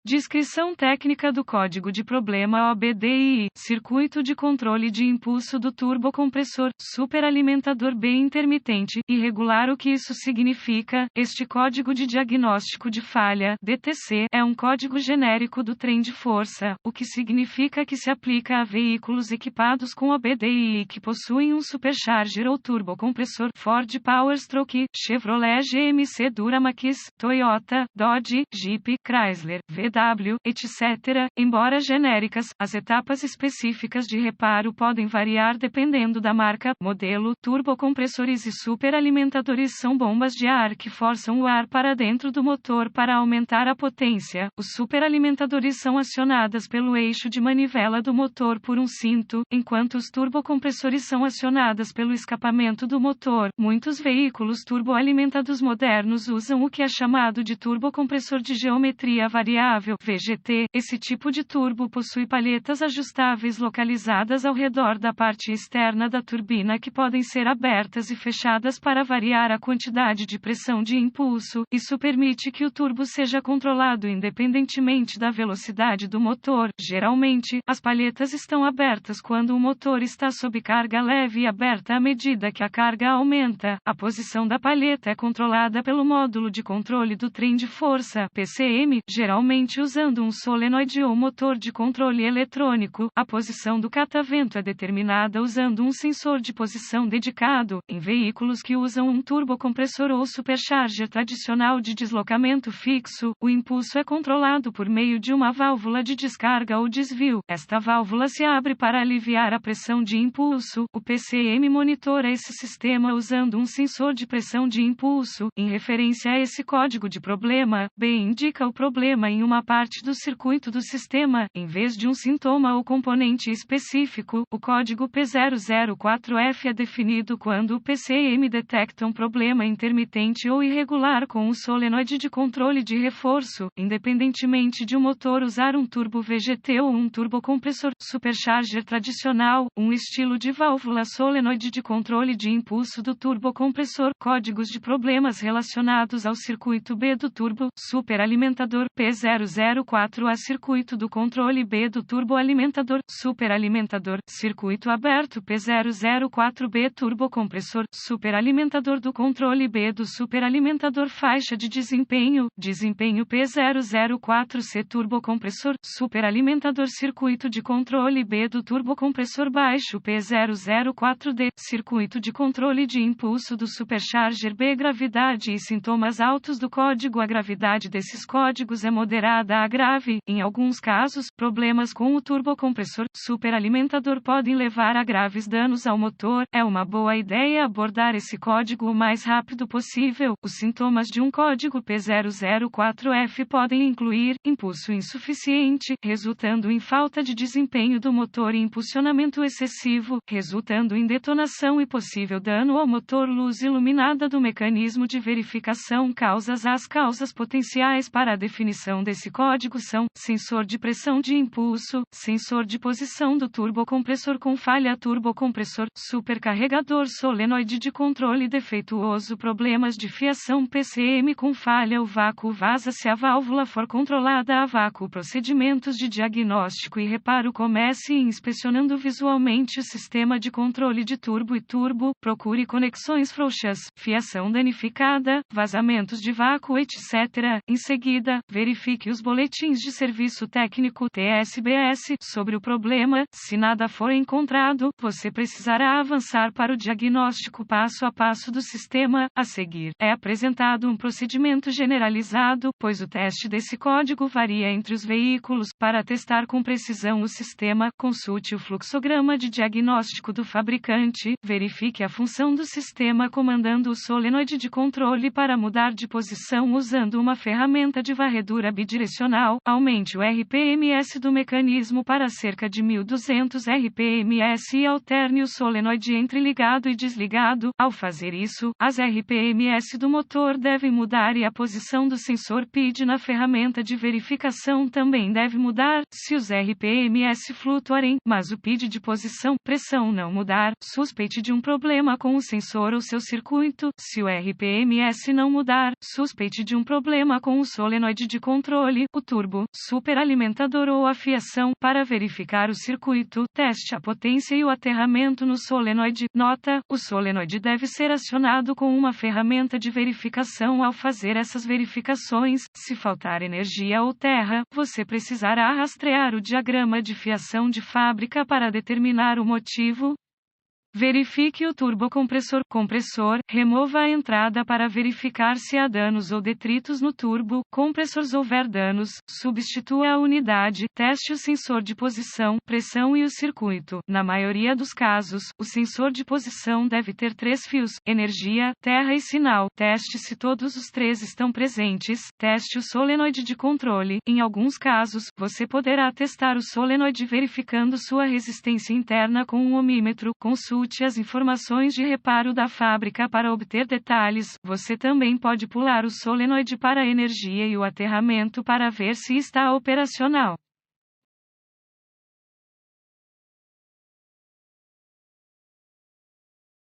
Descrição técnica do código de problema OBDI, circuito de controle de impulso do turbocompressor, superalimentador B intermitente, irregular. O que isso significa? Este código de diagnóstico de falha, DTC, é um código genérico do trem de força, o que significa que se aplica a veículos equipados com OBDI que possuem um supercharger ou turbocompressor Ford Powerstroke, Chevrolet GMC Duramax, Toyota, Dodge, Jeep, Chrysler, VW, etc. Embora genéricas, as etapas específicas de reparo podem variar dependendo da marca, modelo. Turbocompressores e superalimentadores são bombas de ar que forçam o ar para dentro do motor para aumentar a potência. Os superalimentadores são acionadas pelo eixo de manivela do motor por um cinto, enquanto os turbocompressores são acionadas pelo escapamento do motor. Muitos veículos turboalimentados modernos usam o que é chamado de turbocompressor de geometria variável, VGT. Esse tipo de turbo possui palhetas ajustáveis localizadas ao redor da parte externa da turbina que podem ser abertas e fechadas para variar a quantidade de pressão de impulso. Isso permite que o turbo seja controlado independentemente da velocidade do motor. Geralmente, as palhetas estão abertas quando o motor está sob carga leve e aberta à medida que a carga aumenta. A posição da palheta é controlada pelo módulo de controle do trem de força, PCM, geralmente usando um solenoide ou motor de controle eletrônico. A posição do catavento é determinada usando um sensor de posição dedicado. Em veículos que usam um turbocompressor ou supercharger tradicional de deslocamento fixo, o impulso é controlado por meio de uma válvula de descarga ou desvio. Esta válvula se abre para aliviar a pressão de impulso. O PCM monitora esse sistema usando um sensor de pressão de impulso. Em referência a esse código de problema, B indica o problema em uma parte do circuito do sistema, em vez de um sintoma ou componente específico. O código P004F é definido quando o PCM detecta um problema intermitente ou irregular com o solenoide de controle de reforço, independentemente de o motor usar um turbo VGT ou um turbocompressor supercharger tradicional, um estilo de válvula solenoide de controle de impulso do turbocompressor. Códigos de problemas relacionados ao circuito B do turbo superalimentador P004A, circuito do controle B do turboalimentador superalimentador, circuito aberto P004B, turbocompressor superalimentador do controle B do superalimentador, faixa de desempenho P004C, turbocompressor superalimentador, circuito de controle B do turbocompressor baixo P004D, circuito de controle de impulso do supercharger B. Gravidade e sintomas altos do código. A gravidade desses códigos é moderada a grave. Em alguns casos, problemas com o turbocompressor superalimentador podem levar a graves danos ao motor. É uma boa ideia abordar esse código o mais rápido possível. Os sintomas de um código P004F podem incluir impulso insuficiente, resultando em falta de desempenho do motor, e impulsionamento excessivo, resultando em detonação e possível dano ao motor. Luz iluminada do mecanismo de verificação. Causas. As causas potenciais para a definição desse código são: sensor de pressão de impulso, sensor de posição do turbocompressor com falha, turbocompressor, supercarregador, solenoide de controle defeituoso, problemas de fiação, PCM com falha, o vácuo vaza se a válvula for controlada a vácuo. Procedimentos de diagnóstico e reparo. Comece inspecionando visualmente o sistema de controle de turbo e turbo, procure conexões frouxas, fiação danificada, vazamentos de vácuo, etc. Em seguida, verifique os boletins de serviço técnico TSBS sobre o problema. Se nada for encontrado, você precisará avançar para o diagnóstico passo a passo do sistema. A seguir, é apresentado um procedimento generalizado, pois o teste desse código varia entre os veículos. Para testar com precisão o sistema, consulte o fluxograma de diagnóstico do fabricante, verifique a função do sistema comandando o solenoide de controle para mudar de posição usando uma ferramenta de varredura bidirecional. Aumente o RPMS do mecanismo para cerca de 1200 RPMS e alterne o solenoide entre ligado e desligado. Ao fazer isso, as RPMS do motor devem mudar e a posição do sensor PID na ferramenta de verificação também deve mudar. Se os RPMS flutuarem, mas o PID de pressão não mudar, suspeite de um problema com o sensor ou seu circuito. Se o RPMS não mudar, suspeite de um problema com o solenoide de controle. controle, o turbo, superalimentador ou a fiação, para verificar o circuito, teste a potência e o aterramento no solenoide. Nota: o solenoide deve ser acionado com uma ferramenta de verificação. Ao fazer essas verificações, se faltar energia ou terra, você precisará rastrear o diagrama de fiação de fábrica para determinar o motivo. Verifique o turbocompressor. Compressor. Remova a entrada para verificar se há danos ou detritos no turbo compressor. Se houver danos, substitua a unidade. Teste o sensor de posição, pressão e o circuito. Na maioria dos casos, o sensor de posição deve ter 3 fios: energia, terra e sinal. Teste se todos os 3 estão presentes. Teste o solenoide de controle. Em alguns casos, você poderá testar o solenoide verificando sua resistência interna com um ohmímetro. Consulte as informações de reparo da fábrica para obter detalhes. Você também pode pular o solenoide para a energia e o aterramento para ver se está operacional.